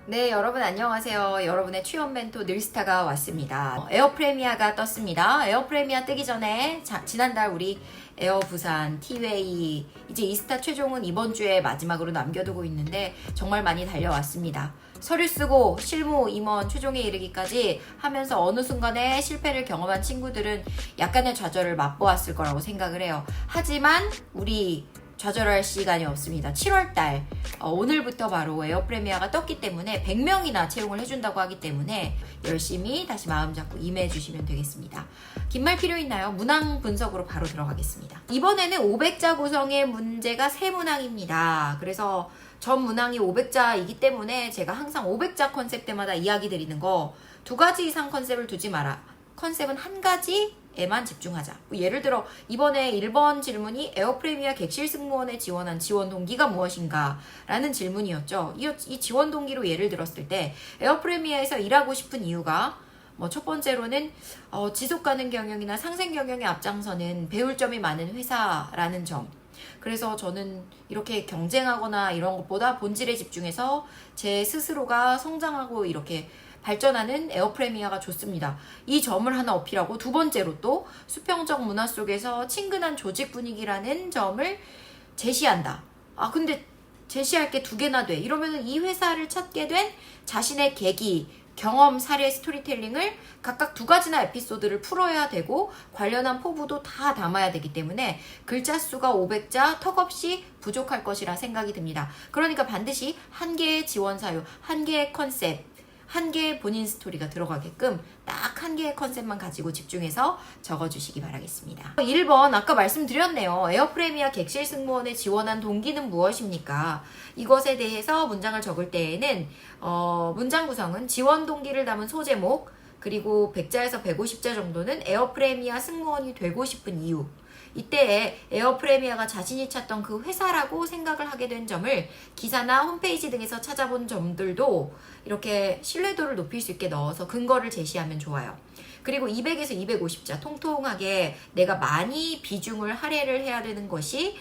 네, 여러분 안녕하세요. 여러분의 취업 멘토 늘스타가 왔습니다. 에어프레미아가 떴습니다. 에어프레미아 뜨기 전에 지난달 우리 에어 부산, 티웨이, 이제 이스타 최종은 이번 주에 마지막으로 남겨두고 있는데 정말 많이 달려왔습니다. 서류 쓰고 실무 임원 최종에 이르기까지 하면서 어느 순간에 실패를 경험한 친구들은 약간의 좌절을 맛보았을 거라고 생각을 해요. 하지만 우리 좌절할 시간이 없습니다. 7월달 오늘부터 바로 에어프레미아가 떴기 때문에 100명이나 채용을 해준다고 하기 때문에 열심히 다시 마음 잡고 임해 주시면 되겠습니다. 긴 말 필요 있나요? 문항 분석으로 바로 들어가겠습니다. 이번에는 500자 구성의 문제가 3문항입니다. 그래서 전 문항이 500자이기 때문에 제가 항상 500자 컨셉 때마다 이야기 드리는 거 2가지 이상 컨셉을 두지 마라. 컨셉은 한 가지에만 집중하자. 예를 들어 이번에 1번 질문이 에어프레미아 객실 승무원에 지원한 지원 동기가 무엇인가 라는 질문이었죠. 이 지원 동기로 예를 들었을 때 에어프레미아에서 일하고 싶은 이유가 첫 번째로는 지속 가능 경영이나 상생 경영에 앞장서는 배울 점이 많은 회사라는 점. 그래서 저는 이렇게 경쟁하거나 이런 것보다 본질에 집중해서 제 스스로가 성장하고 이렇게 발전하는 에어프레미아가 좋습니다. 이 점을 하나 어필하고 두 번째로 또 수평적 문화 속에서 친근한 조직 분위기라는 점을 제시한다. 근데 제시할 게 2개나 돼. 이러면 이 회사를 찾게 된 자신의 계기, 경험, 사례, 스토리텔링을 각각 2가지나 에피소드를 풀어야 되고 관련한 포부도 다 담아야 되기 때문에 글자 수가 500자 턱없이 부족할 것이라 생각이 듭니다. 그러니까 반드시 1개의 지원 사유, 1개의 컨셉, 1개의 본인 스토리가 들어가게끔 딱 1개의 컨셉만 가지고 집중해서 적어주시기 바라겠습니다. 1번 아까 말씀드렸네요. 에어프레미아 객실 승무원에 지원한 동기는 무엇입니까? 이것에 대해서 문장을 적을 때에는 문장 구성은 지원 동기를 담은 소제목, 그리고 100자에서 150자 정도는 에어프레미아 승무원이 되고 싶은 이유, 이때에 에어프레미아가 자신이 찾던 그 회사라고 생각을 하게 된 점을 기사나 홈페이지 등에서 찾아본 점들도 이렇게 신뢰도를 높일 수 있게 넣어서 근거를 제시하면 좋아요. 그리고 200에서 250자 통통하게 내가 많이 비중을 할애를 해야 되는 것이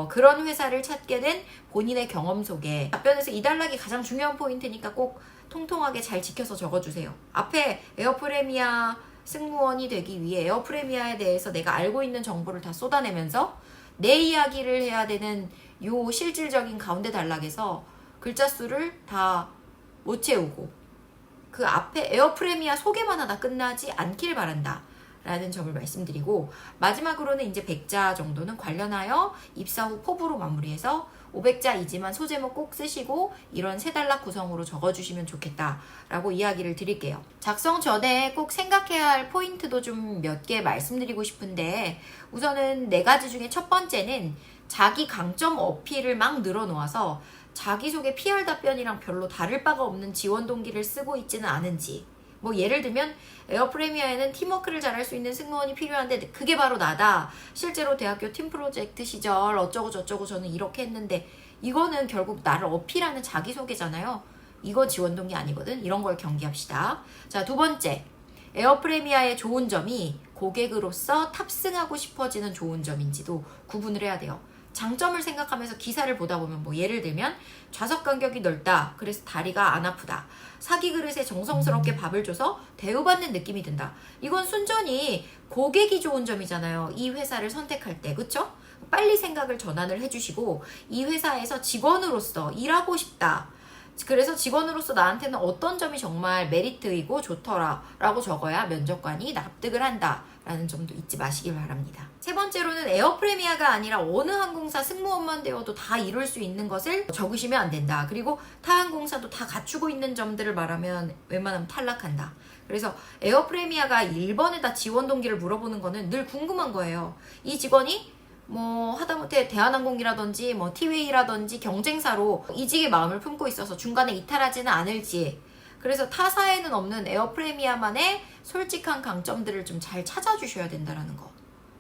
그런 회사를 찾게 된 본인의 경험 속에 답변에서 이 단락이 가장 중요한 포인트니까 꼭 통통하게 잘 지켜서 적어주세요. 앞에 에어프레미아 승무원이 되기 위해 에어프레미아에 대해서 내가 알고 있는 정보를 다 쏟아내면서 내 이야기를 해야 되는 요 실질적인 가운데 단락에서 글자 수를 다 못 채우고 그 앞에 에어프레미아 소개만 하다 끝나지 않길 바란다 라는 점을 말씀드리고, 마지막으로는 이제 100자 정도는 관련하여 입사 후 포부로 마무리해서 500자이지만 소제목 꼭 쓰시고 이런 3단락 구성으로 적어주시면 좋겠다라고 이야기를 드릴게요. 작성 전에 꼭 생각해야 할 포인트도 좀 몇 개 말씀드리고 싶은데, 우선은 4가지 중에 첫 번째는 자기 강점 어필을 막 늘어놓아서 자기소개 PR 답변이랑 별로 다를 바가 없는 지원 동기를 쓰고 있지는 않은지, 예를 들면 에어프레미아에는 팀워크를 잘할 수 있는 승무원이 필요한데 그게 바로 나다. 실제로 대학교 팀 프로젝트 시절 어쩌고 저쩌고 저는 이렇게 했는데, 이거는 결국 나를 어필하는 자기소개잖아요. 이거 지원 동기 아니거든. 이런 걸 경계합시다. 자, 2번째. 에어프레미아의 좋은 점이 고객으로서 탑승하고 싶어지는 좋은 점인지도 구분을 해야 돼요. 장점을 생각하면서 기사를 보다 보면 예를 들면 좌석 간격이 넓다. 그래서 다리가 안 아프다. 사기 그릇에 정성스럽게 밥을 줘서 대우받는 느낌이 든다. 이건 순전히 고객이 좋은 점이잖아요. 이 회사를 선택할 때. 그쵸? 빨리 생각을 전환을 해주시고 이 회사에서 직원으로서 일하고 싶다. 그래서 직원으로서 나한테는 어떤 점이 정말 메리트이고 좋더라 라고 적어야 면접관이 납득을 한다 라는 점도 잊지 마시길 바랍니다. 3번째로는 에어프레미아가 아니라 어느 항공사 승무원만 되어도 다 이룰 수 있는 것을 적으시면 안 된다. 그리고 타 항공사도 다 갖추고 있는 점들을 말하면 웬만하면 탈락한다. 그래서 에어프레미아가 1번에다 지원 동기를 물어보는 거는 늘 궁금한 거예요. 이 직원이 하다못해 대한항공이라든지 티웨이라든지 경쟁사로 이직의 마음을 품고 있어서 중간에 이탈하지는 않을지, 그래서 타사에는 없는 에어프레미아만의 솔직한 강점들을 좀 잘 찾아주셔야 된다는 거.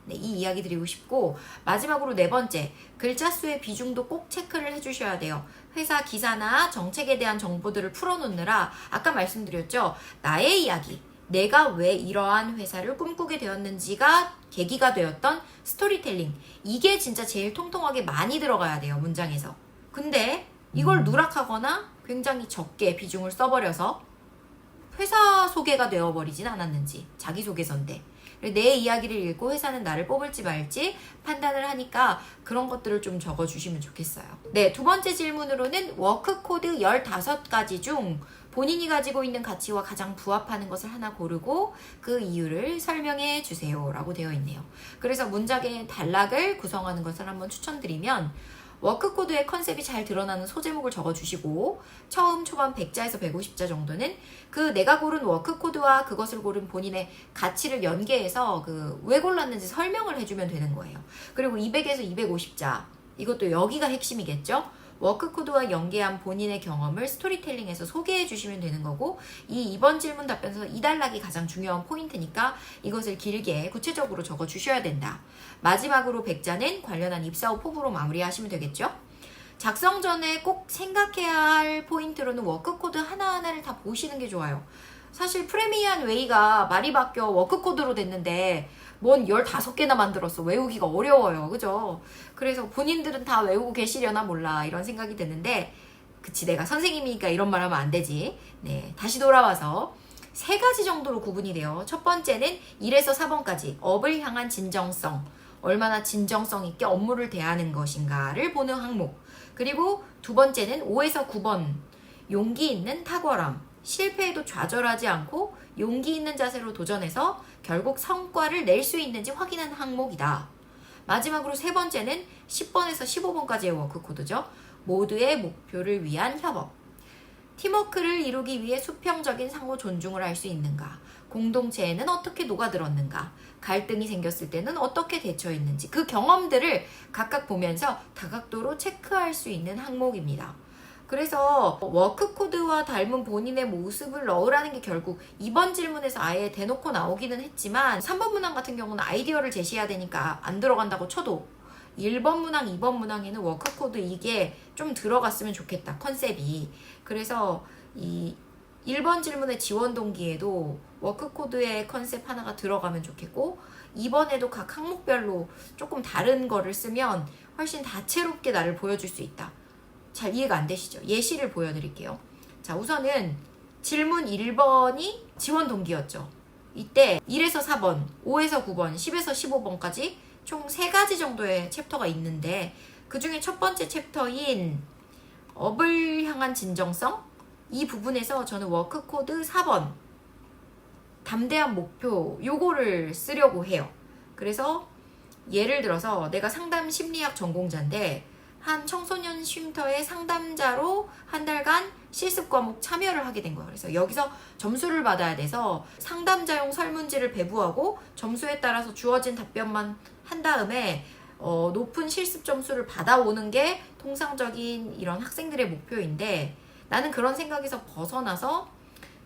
네, 이 이야기 드리고 싶고, 마지막으로 4번째, 글자 수의 비중도 꼭 체크를 해주셔야 돼요. 회사 기사나 정책에 대한 정보들을 풀어놓느라 아까 말씀드렸죠. 나의 이야기, 내가 왜 이러한 회사를 꿈꾸게 되었는지가 계기가 되었던 스토리텔링, 이게 진짜 제일 통통하게 많이 들어가야 돼요, 문장에서. 근데 이걸 누락하거나 굉장히 적게 비중을 써버려서 회사 소개가 되어버리진 않았는지. 자기소개서인데 내 이야기를 읽고 회사는 나를 뽑을지 말지 판단을 하니까 그런 것들을 좀 적어주시면 좋겠어요. 네, 두 번째 질문으로는 워크코드 15가지 중 본인이 가지고 있는 가치와 가장 부합하는 것을 하나 고르고 그 이유를 설명해 주세요 라고 되어 있네요. 그래서 문장의 단락을 구성하는 것을 한번 추천드리면, 워크코드의 컨셉이 잘 드러나는 소제목을 적어주시고, 처음 초반 100자에서 150자 정도는 그 내가 고른 워크코드와 그것을 고른 본인의 가치를 연계해서 왜 골랐는지 설명을 해주면 되는 거예요. 그리고 200에서 250자, 이것도 여기가 핵심이겠죠? 워크코드와 연계한 본인의 경험을 스토리텔링해서 소개해 주시면 되는 거고, 이 2번 질문 답변에서 이 단락이 가장 중요한 포인트니까 이것을 길게 구체적으로 적어 주셔야 된다. 마지막으로 100자는 관련한 입사 후 포부로 마무리하시면 되겠죠? 작성 전에 꼭 생각해야 할 포인트로는 워크코드 하나하나를 다 보시는 게 좋아요. 사실 프레미안 웨이가 말이 바뀌어 워크코드로 됐는데 뭔 15개나 만들었어. 외우기가 어려워요. 그죠? 그래서 본인들은 다 외우고 계시려나 몰라 이런 생각이 드는데, 그치, 내가 선생님이니까 이런 말 하면 안 되지. 네, 다시 돌아와서 3가지 정도로 구분이 돼요. 첫 번째는 1에서 4번까지 업을 향한 진정성, 얼마나 진정성 있게 업무를 대하는 것인가를 보는 항목. 그리고 두 번째는 5에서 9번, 용기 있는 탁월함, 실패에도 좌절하지 않고 용기 있는 자세로 도전해서 결국 성과를 낼 수 있는지 확인하는 항목이다. 마지막으로 세 번째는 10번에서 15번까지의 워크코드죠. 모두의 목표를 위한 협업. 팀워크를 이루기 위해 수평적인 상호 존중을 할 수 있는가? 공동체에는 어떻게 녹아들었는가? 갈등이 생겼을 때는 어떻게 대처했는지, 그 경험들을 각각 보면서 다각도로 체크할 수 있는 항목입니다. 그래서 워크코드와 닮은 본인의 모습을 넣으라는 게 결국 2번 질문에서 아예 대놓고 나오기는 했지만, 3번 문항 같은 경우는 아이디어를 제시해야 되니까 안 들어간다고 쳐도 1번 문항, 2번 문항에는 워크코드 이게 좀 들어갔으면 좋겠다, 컨셉이. 그래서 이 1번 질문의 지원 동기에도 워크코드의 컨셉 하나가 들어가면 좋겠고, 2번에도 각 항목별로 조금 다른 거를 쓰면 훨씬 다채롭게 나를 보여줄 수 있다. 잘 이해가 안 되시죠? 예시를 보여드릴게요. 자, 우선은 질문 1번이 지원 동기였죠. 이때 1에서 4번, 5에서 9번, 10에서 15번까지 총 3가지 정도의 챕터가 있는데, 그 중에 첫 번째 챕터인 업을 향한 진정성, 이 부분에서 저는 워크코드 4번 담대한 목표, 요거를 쓰려고 해요. 그래서 예를 들어서 내가 상담 심리학 전공자인데 한 청소년 쉼터의 상담자로 한 달간 실습 과목 참여를 하게 된 거예요. 그래서 여기서 점수를 받아야 돼서 상담자용 설문지를 배부하고 점수에 따라서 주어진 답변만 한 다음에 높은 실습 점수를 받아오는 게 통상적인 이런 학생들의 목표인데, 나는 그런 생각에서 벗어나서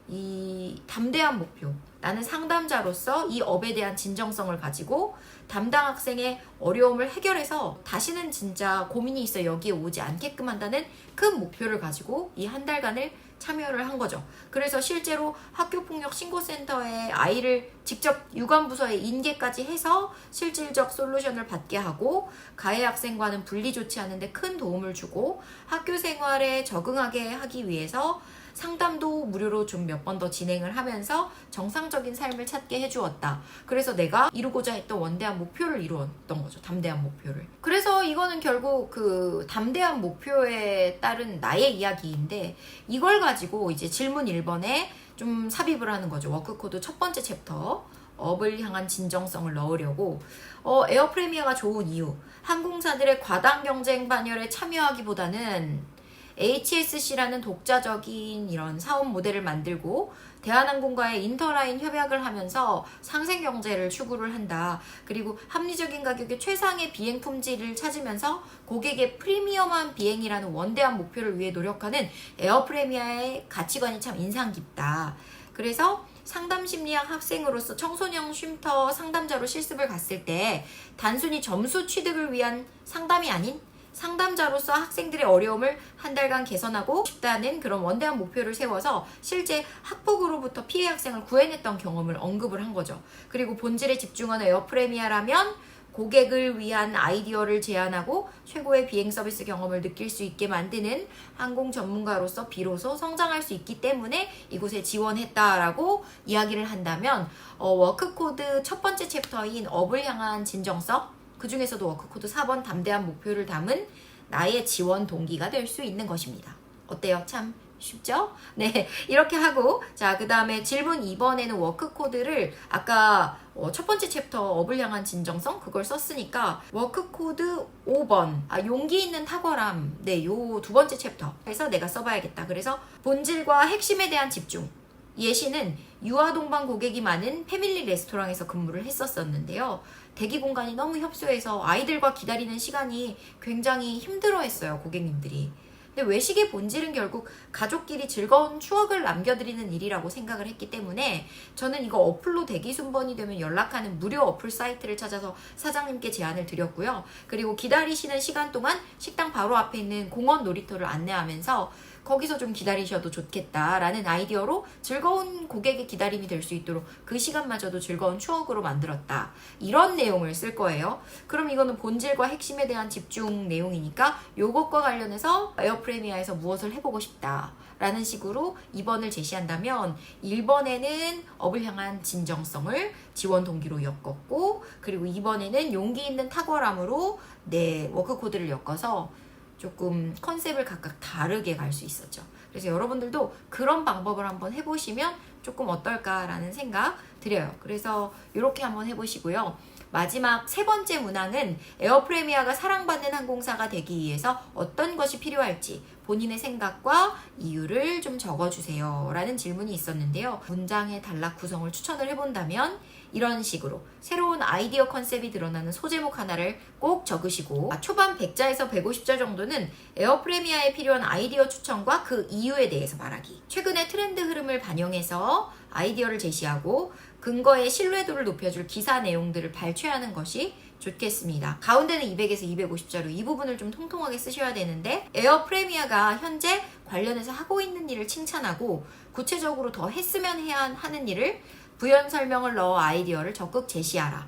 이 담대한 목표, 나는 상담자로서 이 업에 대한 진정성을 가지고 담당 학생의 어려움을 해결해서 다시는 진짜 고민이 있어 여기에 오지 않게끔 한다는 큰 목표를 가지고 이 한 달간을 참여를 한 거죠. 그래서 실제로 학교폭력 신고센터에 아이를 직접 유관부서에 인계까지 해서 실질적 솔루션을 받게 하고, 가해 학생과는 분리 조치하는 데 큰 도움을 주고, 학교 생활에 적응하게 하기 위해서 상담도 무료로 좀 몇 번 더 진행을 하면서 정상적인 삶을 찾게 해주었다. 그래서 내가 이루고자 했던 원대한 목표를 이루었던 거죠. 담대한 목표를. 그래서 이거는 결국 그 담대한 목표에 따른 나의 이야기인데, 이걸 가지고 이제 질문 1번에 좀 삽입을 하는 거죠. 워크코드 첫 번째 챕터, 업을 향한 진정성을 넣으려고. 에어프레미아가 좋은 이유, 항공사들의 과당 경쟁 반열에 참여하기보다는 HSC라는 독자적인 이런 사업 모델을 만들고 대한항공과의 인터라인 협약을 하면서 상생 경제를 추구를 한다. 그리고 합리적인 가격의 최상의 비행 품질을 찾으면서 고객의 프리미엄한 비행이라는 원대한 목표를 위해 노력하는 에어프레미아의 가치관이 참 인상 깊다. 그래서 상담 심리학 학생으로서 청소년 쉼터 상담자로 실습을 갔을 때 단순히 점수 취득을 위한 상담이 아닌 상담자로서 학생들의 어려움을 한 달간 개선하고 싶다는 그런 원대한 목표를 세워서 실제 학폭으로부터 피해 학생을 구해냈던 경험을 언급을 한 거죠. 그리고 본질에 집중하는 에어프레미아라면 고객을 위한 아이디어를 제안하고 최고의 비행 서비스 경험을 느낄 수 있게 만드는 항공 전문가로서 비로소 성장할 수 있기 때문에 이곳에 지원했다라고 이야기를 한다면 워크코드 첫 번째 챕터인 업을 향한 진정성, 그 중에서도 워크코드 4번 담대한 목표를 담은 나의 지원 동기가 될 수 있는 것입니다. 어때요? 참 쉽죠? 네, 이렇게 하고 자, 그 다음에 질문 2번에는 워크코드를 아까 첫 번째 챕터 업을 향한 진정성 그걸 썼으니까 워크코드 5번 용기 있는 탁월함, 네, 요 두 번째 챕터에서 내가 써봐야겠다. 그래서 본질과 핵심에 대한 집중. 예시는 유아동반 고객이 많은 패밀리 레스토랑에서 근무를 했었었는데요. 대기 공간이 너무 협소해서 아이들과 기다리는 시간이 굉장히 힘들어했어요, 고객님들이. 근데 외식의 본질은 결국 가족끼리 즐거운 추억을 남겨드리는 일이라고 생각을 했기 때문에 저는 이거 어플로 대기 순번이 되면 연락하는 무료 어플 사이트를 찾아서 사장님께 제안을 드렸고요. 그리고 기다리시는 시간 동안 식당 바로 앞에 있는 공원 놀이터를 안내하면서 거기서 좀 기다리셔도 좋겠다라는 아이디어로 즐거운 고객의 기다림이 될 수 있도록 그 시간마저도 즐거운 추억으로 만들었다. 이런 내용을 쓸 거예요. 그럼 이거는 본질과 핵심에 대한 집중 내용이니까 요것과 관련해서 에어프레미아에서 무엇을 해보고 싶다. 라는 식으로 2번을 제시한다면 1번에는 업을 향한 진정성을 지원 동기로 엮었고 그리고 2번에는 용기 있는 탁월함으로 내 워크코드를 엮어서 조금 컨셉을 각각 다르게 갈 수 있었죠. 그래서 여러분들도 그런 방법을 한번 해보시면 조금 어떨까라는 생각 드려요. 그래서 이렇게 한번 해보시고요. 마지막 세 번째 문항은 에어프레미아가 사랑받는 항공사가 되기 위해서 어떤 것이 필요할지 본인의 생각과 이유를 좀 적어주세요 라는 질문이 있었는데요. 문장의 단락 구성을 추천을 해본다면 이런 식으로 새로운 아이디어 컨셉이 드러나는 소제목 하나를 꼭 적으시고 초반 100자에서 150자 정도는 에어프레미아에 필요한 아이디어 추천과 그 이유에 대해서 말하기, 최근의 트렌드 흐름을 반영해서 아이디어를 제시하고 근거의 신뢰도를 높여줄 기사 내용들을 발췌하는 것이 좋겠습니다. 가운데는 200에서 250자로 이 부분을 좀 통통하게 쓰셔야 되는데 에어프레미아가 현재 관련해서 하고 있는 일을 칭찬하고 구체적으로 더 했으면 해야 하는 일을 부연 설명을 넣어 아이디어를 적극 제시하라.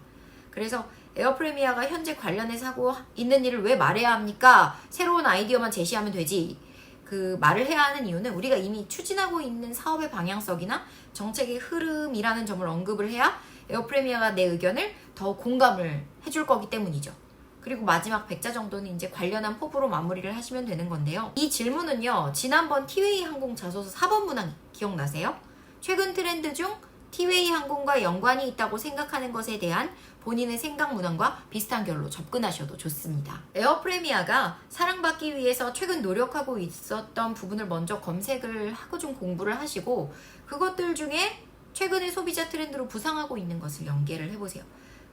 그래서 에어프레미아가 현재 관련해서 하고 있는 일을 왜 말해야 합니까? 새로운 아이디어만 제시하면 되지. 그 말을 해야 하는 이유는 우리가 이미 추진하고 있는 사업의 방향성이나 정책의 흐름이라는 점을 언급을 해야 에어프레미아가 내 의견을 더 공감을 해줄 거기 때문이죠. 그리고 마지막 100자 정도는 이제 관련한 포부로 마무리를 하시면 되는 건데요. 이 질문은요, 지난번 티웨이 항공 자소서 4번 문항 기억나세요? 최근 트렌드 중 티웨이 항공과 연관이 있다고 생각하는 것에 대한 본인의 생각 문항과 비슷한 결로 접근하셔도 좋습니다. 에어프레미아가 사랑받기 위해서 최근 노력하고 있었던 부분을 먼저 검색을 하고 좀 공부를 하시고 그것들 중에 최근의 소비자 트렌드로 부상하고 있는 것을 연계를 해보세요.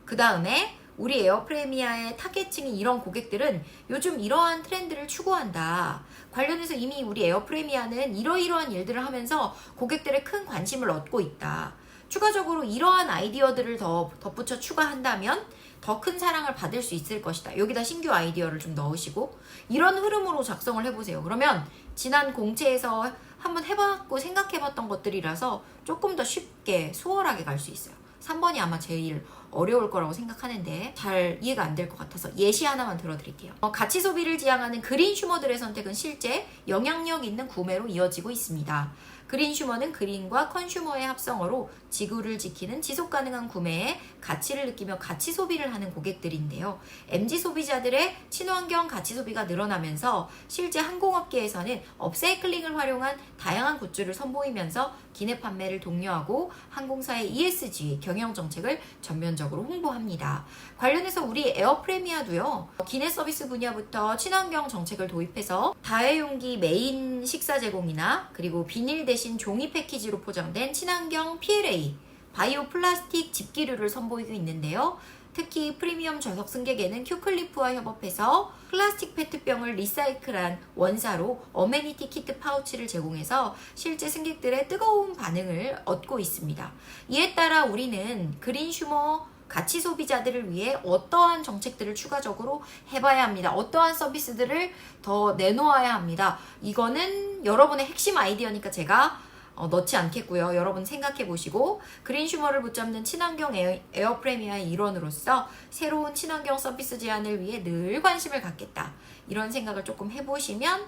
그 다음에 우리 에어프레미아의 타겟층이 이런 고객들은 요즘 이러한 트렌드를 추구한다. 관련해서 이미 우리 에어프레미아는 이러이러한 일들을 하면서 고객들의 큰 관심을 얻고 있다. 추가적으로 이러한 아이디어들을 더 덧붙여 추가한다면 더 큰 사랑을 받을 수 있을 것이다. 여기다 신규 아이디어를 좀 넣으시고 이런 흐름으로 작성을 해보세요. 그러면 지난 공채에서 한번 해봤고 생각해봤던 것들이라서 조금 더 쉽게 수월하게 갈 수 있어요. 3번이 아마 제일 어려울 거라고 생각하는데 잘 이해가 안 될 것 같아서 예시 하나만 들어드릴게요. 가치 소비를 지향하는 그린 슈머들의 선택은 실제 영향력 있는 구매로 이어지고 있습니다. 그린 슈머는 그린과 컨슈머의 합성어로 지구를 지키는 지속가능한 구매에 가치를 느끼며 가치 소비를 하는 고객들인데요. MZ 소비자들의 친환경 가치 소비가 늘어나면서 실제 항공업계에서는 업사이클링을 활용한 다양한 굿즈를 선보이면서 기내 판매를 독려하고 항공사의 ESG 경영 정책을 전면적으로 홍보합니다. 관련해서 우리 에어프레미아도요. 기내 서비스 분야부터 친환경 정책을 도입해서 다회용기 메인 식사 제공이나 그리고 비닐 대신 종이 패키지로 포장된 친환경 PLA, 바이오 플라스틱 집기류를 선보이고 있는데요. 특히 프리미엄 좌석 승객에는 큐클리프와 협업해서 플라스틱 페트병을 리사이클한 원사로 어메니티 키트 파우치를 제공해서 실제 승객들의 뜨거운 반응을 얻고 있습니다. 이에 따라 우리는 그린 슈머 가치 소비자들을 위해 어떠한 정책들을 추가적으로 해봐야 합니다. 어떠한 서비스들을 더 내놓아야 합니다. 이거는 여러분의 핵심 아이디어니까 제가 넣지 않겠고요. 여러분 생각해 보시고 그린 슈머를 붙잡는 친환경 에어프레미아의 일원으로서 새로운 친환경 서비스 제안을 위해 늘 관심을 갖겠다. 이런 생각을 조금 해보시면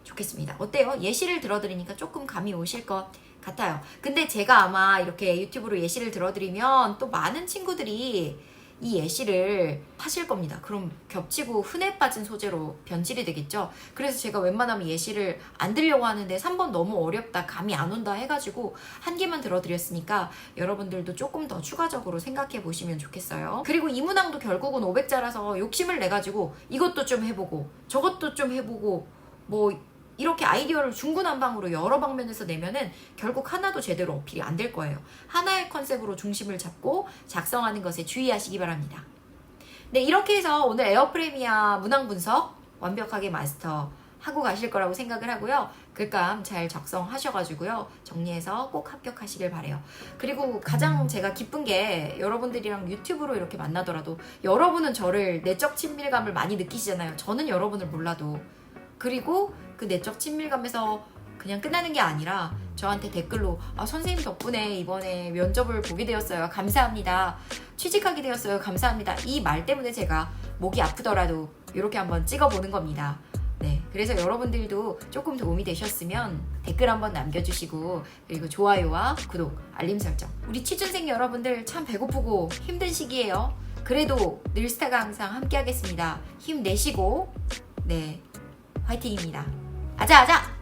좋겠습니다. 어때요? 예시를 들어드리니까 조금 감이 오실 것 같아요. 근데 제가 아마 이렇게 유튜브로 예시를 들어드리면 또 많은 친구들이 이 예시를 하실 겁니다. 그럼 겹치고 흔해 빠진 소재로 변질이 되겠죠. 그래서 제가 웬만하면 예시를 안 들려고 하는데 3번 너무 어렵다, 감이 안 온다 해가지고 한 개만 들어드렸으니까 여러분들도 조금 더 추가적으로 생각해 보시면 좋겠어요. 그리고 이 문항도 결국은 500자라서 욕심을 내가지고 이것도 좀 해보고 저것도 좀 해보고 뭐 이렇게 아이디어를 중구난방으로 여러 방면에서 내면은 결국 하나도 제대로 어필이 안 될 거예요. 하나의 컨셉으로 중심을 잡고 작성하는 것에 주의하시기 바랍니다. 네, 이렇게 해서 오늘 에어프레미아 문항 분석 완벽하게 마스터하고 가실 거라고 생각을 하고요. 글감 잘 작성하셔가지고요. 정리해서 꼭 합격하시길 바래요. 그리고 가장 제가 기쁜 게 여러분들이랑 유튜브로 이렇게 만나더라도 여러분은 저를 내적 친밀감을 많이 느끼시잖아요. 저는 여러분을 몰라도. 그리고 그 내적 친밀감에서 그냥 끝나는 게 아니라 저한테 댓글로 선생님 덕분에 이번에 면접을 보게 되었어요. 감사합니다. 취직하게 되었어요. 감사합니다. 이 말 때문에 제가 목이 아프더라도 이렇게 한번 찍어보는 겁니다. 네, 그래서 여러분들도 조금 도움이 되셨으면 댓글 한번 남겨주시고 그리고 좋아요와 구독, 알림 설정. 우리 취준생 여러분들 참 배고프고 힘든 시기예요. 그래도 늘스타가 항상 함께 하겠습니다. 힘내시고 네, 화이팅입니다. 아자아자!